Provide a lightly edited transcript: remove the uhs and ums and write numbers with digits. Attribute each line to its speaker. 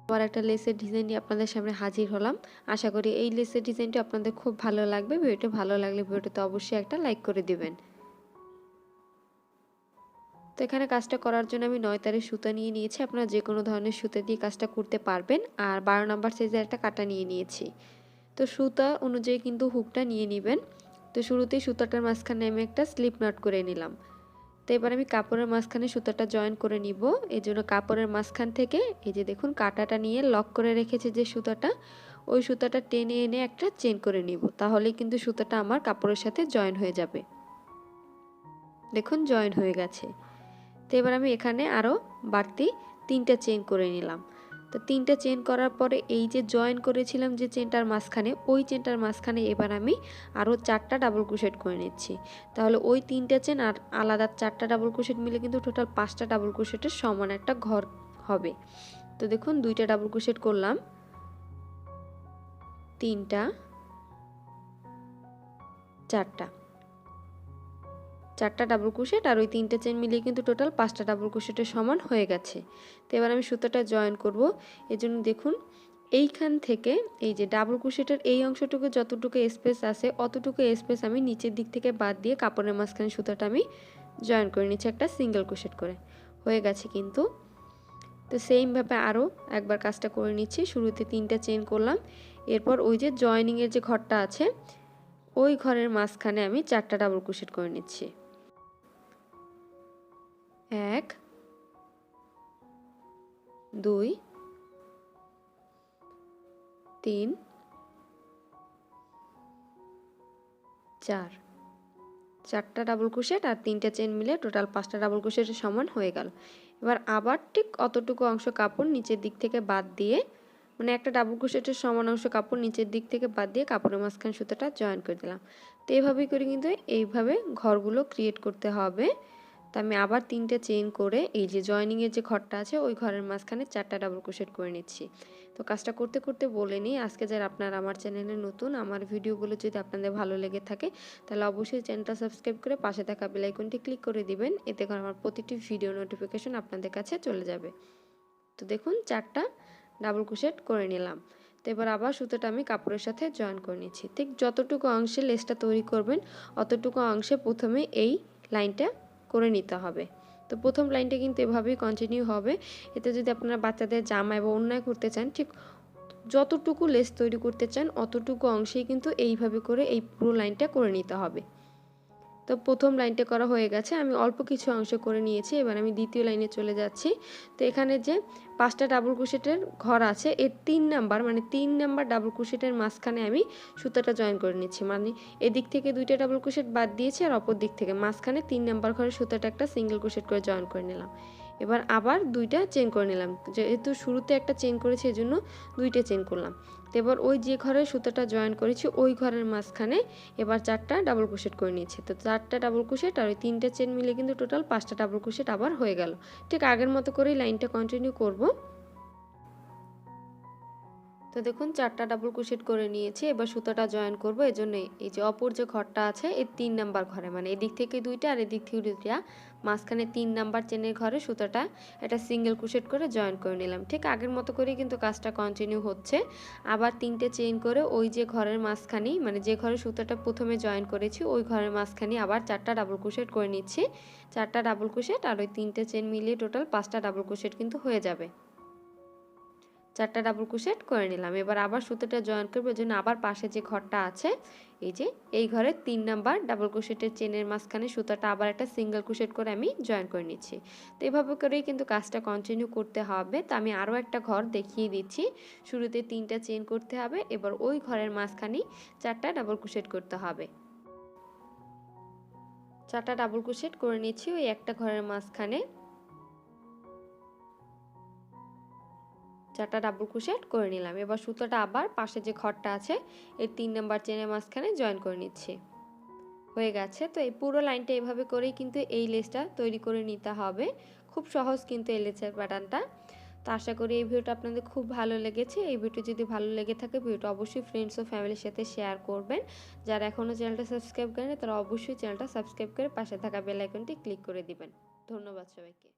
Speaker 1: আবার একটা লেসের ডিজাইন নিয়ে আপনাদের সামনে হাজির হলাম। আশা করি এই লেসের ডিজাইনটি আপনাদের খুব ভালো লাগবে। ভিডিওটি ভালো লাগলে ভিডিওতে অবশ্যই একটা লাইক করে দিবেন। তো এখানে কাজটা করার জন্য আমি 9 তারের সুতা নিয়ে নিয়েছি। আপনারা যে কোনো ধরনের সুতা দিয়ে কাজটা করতে পারবেন। আর 12 নাম্বার সাইজের একটা কাঁটা নিয়ে নিয়েছি। তো সুতা অনুযায়ী কিন্তু হুকটা নিয়ে নেবেন। তো শুরুতেই সুতাটার মাঝখানে আমি একটা স্লিপ নট করে নিলাম। তো এবার আমি কাপড়ের মাঝখানে সুতাটা জয়েন করে নিব। এই জন্য কাপড়ের মাঝখান থেকে এই যে দেখুন কাঁটাটা নিয়ে লক করে রেখেছে যে সুতাটা, ওই সুতাটা টেনে এনে একটা চেন করে নিব। তাহলেই কিন্তু সুতাটা আমার কাপড়ের সাথে জয়েন হয়ে যাবে। দেখুন জয়েন হয়ে গেছে। তো এবার আমি এখানে আরও বাড়তি 3টা চেন করে নিলাম। তো 3টা চেন করার পরে এই যে জয়েন করেছিলাম যে চেনটার মাঝখানে, ওই চেনটার মাঝখানে এবার আমি আরও 4টা ডাবল ক্রোশেট করে নিচ্ছি। তাহলে ওই 3টা চেন আর আলাদা 4টা ডাবল ক্রোশেট মিলে কিন্তু টোটাল 5টা ডাবল ক্রোশেটের সমান একটা ঘর হবে। তো দেখুন 2টা ডাবল ক্রোশেট করলাম, 3টা, 4টা ডাবল ক্রোশেট আর ওই 3টে চেন মিলিয়ে কিন্তু টোটাল 5টা ডাবল ক্রোশেটের সমান হয়ে গেছে। তো এবার আমি সুতাটা জয়েন করব। এজন্য দেখুন এইখান থেকে এই যে ডাবল ক্রোশেটের এই অংশটুকু যতটুকু স্পেস আছে অতটুকু স্পেস আমি নিচের দিক থেকে বাদ দিয়ে কাপড়ের মাঝখানে সুতাটা আমি জয়েন করে নিচ্ছি একটা সিঙ্গেল ক্রোশেট করে। হয়ে গেছে কিন্তু। তো সেইমভাবে আরও একবার কাজটা করে নিচ্ছি। শুরুতে 3টা চেন করলাম, এরপর ওই যে জয়েনিংয়ের যে ঘরটা আছে ওই ঘরের মাঝখানে আমি 4টা ডাবল ক্রোশেট করে নিচ্ছি। 1 2 3 4, 4টা ডাবল ক্রোশেট আর 3টা চেন মিলে টোটাল 5টা ডাবল ক্রোশেটের সমান হয়ে গেল। এবার আবার ঠিক অতটুকু অংশ কাপড় নিচের দিক থেকে বাদ দিয়ে, মানে একটা ডাবল ক্রোশেটের সমান অংশ কাপড় নিচের দিক থেকে বাদ দিয়ে কাপড়ের মাঝখানে সুতাটা জয়েন করে দিলাম। তো এইভাবেই করে কিন্তু এইভাবে ঘরগুলো ক্রিয়েট করতে হবে। তো আমি আবার 3টে চেন করে এই যে জয়েনিংয়ের যে ঘরটা আছে ওই ঘরের মাঝখানে 4টা ডাবল ক্রোশেট করে নিচ্ছি। তো কাজটা করতে করতে বলে নিই, আজকে যারা আপনারা আমার চ্যানেলে নতুন, আমার ভিডিওগুলো যদি আপনাদের ভালো লেগে থাকে তাহলে অবশ্যই চ্যানেলটা সাবস্ক্রাইব করে পাশে থাকা বেল আইকনটি ক্লিক করে দিবেন। এতে করে আমার প্রতিটি ভিডিও নোটিফিকেশন আপনাদের কাছে চলে যাবে। তো দেখুন 4টা ডাবল ক্রোশেট করে নিলাম। তো এবার আবার সুতোটা আমি কাপড়ের সাথে জয়েন করে নিচ্ছি। ঠিক যতটুকু অংশে লেসটা তৈরি করবেন অতটুকু অংশে প্রথমে এই লাইনটা করে নিতে হবে। তো প্রথম লাইনটা কিন্তু এভাবেই কন্টিনিউ হবে। এতে যদি আপনারা বাচ্চাদের জামা এবং ওড়নায় করতে চান, ঠিক যতটুকু লেস তৈরি করতে চান অতটুকু অংশেই কিন্তু এইভাবে করে এই পুরো লাইনটা করে নিতে হবে। তো প্রথম লাইনটা করা হয়ে গেছে, আমি অল্প কিছু অংশ করে নিয়েছি। এবার আমি দ্বিতীয় লাইনে চলে যাচ্ছি। তো এখানে যে 5টা ডাবল ক্রোশেটের ঘর আছে এর 3 নাম্বার, মানে 3 নাম্বার ডাবল ক্রোশেটের মাঝখানে আমি সুতাটা জয়েন করে নিচ্ছি। মানে এদিক থেকে 2টা ডাবল ক্রোশেট বাদ দিয়েছি আর অপর দিক থেকে মাঝখানে 3 নাম্বার ঘরে সুতাটা একটা সিঙ্গেল ক্রোশেট করে জয়েন করে নিলাম। এবার আবার 2টা চেন করে নিলাম, যেহেতু শুরুতে একটা চেন করেছি এজন্য 2টা চেন করলাম। তো এবার ওই যে ঘরে সুতাটা জয়েন করেছি ওই ঘরের মাঝখানে এবার 4টা ডাবল ক্রোশেট করে নিয়েছি। তো 4টা ডাবল ক্রোশেট আর ওই 3টে চেন মিলে কিন্তু টোটাল 5টা ডাবল ক্রোশেট আবার হয়ে গেল। ঠিক আগের মতো করেই লাইনটা কন্টিনিউ করব। তো দেখুন 4টা ডাবল ক্রোশেট করে নিয়েছি। এবার সুতাটা জয়েন করব। এজন্য এই যে অপর যে ঘরটা আছে এই 3 নাম্বার ঘরে, মানে এদিক থেকে 2টা আর এদিক থেকে 2টা, মাঝখানে 3 নাম্বার চেনের ঘরে সুতাটা একটা সিঙ্গেল ক্রোশেট করে জয়েন করে নিলাম। ঠিক আগের মতো করেই কিন্তু কাজটা কন্টিনিউ হচ্ছে। আবার 3টে চেইন করে ওই যে ঘরের মাঝখানেই, মানে যে ঘরে সুতাটা প্রথমে জয়েন করেছি ওই ঘরের মাঝখানে আবার 4টা ডাবল ক্রোশেট করে নিচ্ছি। 4টা ডাবল ক্রোশেট আর ওই 3টে চেন মিলিয়ে টোটাল 5টা ডাবল ক্রোশেট কিন্তু হয়ে যাবে। 4টা ডাবল ক্রোশেট করে নিলাম। এবার আবার সুতোটা জয়েন করব, এজন্য আবার পাশে যে ঘরটা আছে এই যে এই ঘরে 3 নাম্বার ডাবল ক্রোশেটের চেনের মাঝখানে সুতাটা আবার একটা সিঙ্গেল ক্রোশেট করে আমি জয়েন করে নিচ্ছি। তো এভাবে করেই কিন্তু কাজটা কন্টিনিউ করতে হবে। তো আমি আরও একটা ঘর দেখিয়ে দিচ্ছি। শুরুতে 3টা চেন করতে হবে, এবার ওই ঘরের মাঝখানে 4টা ডাবল ক্রোশেট করতে হবে। 4টা ডাবল ক্রোশেট করে নিচ্ছি ওই একটা ঘরের মাঝখানে। 4টা ডাবল ক্রোশেট করে নিলাম। এবার সুতোটা আবার পাশে যে ঘরটা আছে এই 3 নাম্বার চেনের মাঝখানে জয়েন করে নিচ্ছি। হয়ে গেছে। তো এই পুরো লাইনটা এভাবে করেই কিন্তু এই লেসটা তৈরি করে নিতে হবে। খুব সহজ কিন্তু এই লেসের প্যাটার্নটা। তো আশা করি এই ভিডিওটা আপনাদের খুব ভালো লেগেছে। এই ভিডিওটি যদি ভালো লেগে থাকে ভিডিওটা অবশ্যই ফ্রেন্ডস ও ফ্যামিলির সাথে শেয়ার করবেন। যারা এখনও চ্যানেলটা সাবস্ক্রাইব করেনি তারা অবশ্যই চ্যানেলটা সাবস্ক্রাইব করে পাশে থাকা বেল আইকনটি ক্লিক করে দিবেন। ধন্যবাদ সবাইকে।